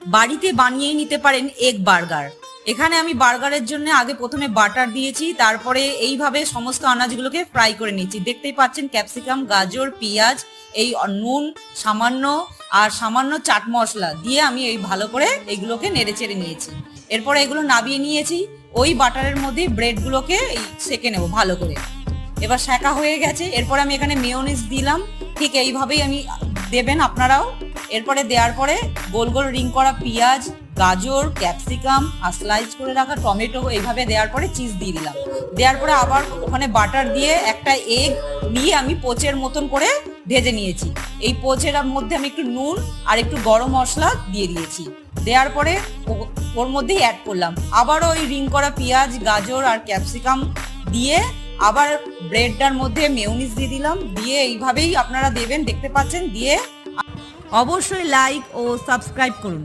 বাড়িতে বানিয়ে নিতে পারেন এগ বার্গার। এখানে আমি বার্গারের জন্য আগে প্রথমে বাটার দিয়েছি, তারপরে এইভাবে সমস্ত আনাজগুলোকে ফ্রাই করে নিচ্ছি। দেখতেই পাচ্ছেন ক্যাপসিকাম, গাজর, পেঁয়াজ, এই নুন সামান্য আর সামান্য চাট মশলা দিয়ে আমি এই ভালো করে এগুলোকে নেড়ে চেড়ে নিয়েছি। এরপরে এগুলো নামিয়ে নিয়েছি। ওই বাটারের মধ্যে ব্রেডগুলোকে সেঁকে নেবো ভালো করে। এবার সেঁকা হয়ে গেছে। এরপরে আমি এখানে মেয়োনিজ দিলাম, ঠিক এইভাবেই আমি দেবেন আপনারাও। এরপরে দেওয়ার পরে গোল গোল রিং করা পেঁয়াজ, গাজর, ক্যাপসিকাম আর স্লাইস করে রাখা টমেটো এইভাবে দেওয়ার পরে চিজ দিয়ে দিলাম। দেওয়ার পরে আবার ওখানে বাটার দিয়ে একটা এগ নিয়ে আমি পোচের মতন করে ভেজে নিয়েছি। এই পোচের মধ্যে আমি একটু নুন আর একটু গরম মশলা দিয়ে দিয়েছি। দেওয়ার পরে ওর মধ্যেই অ্যাড করলাম আবারও ওই রিং করা পেঁয়াজ, গাজর আর ক্যাপসিকাম দিয়ে আবার ব্রেডটার মধ্যে মেয়োনিজ দিয়ে দিলাম। দিয়ে এইভাবেই আপনারা দেবেন, দেখতে পাচ্ছেন। দিয়ে অবশ্যই লাইক ও সাবস্ক্রাইব করুন।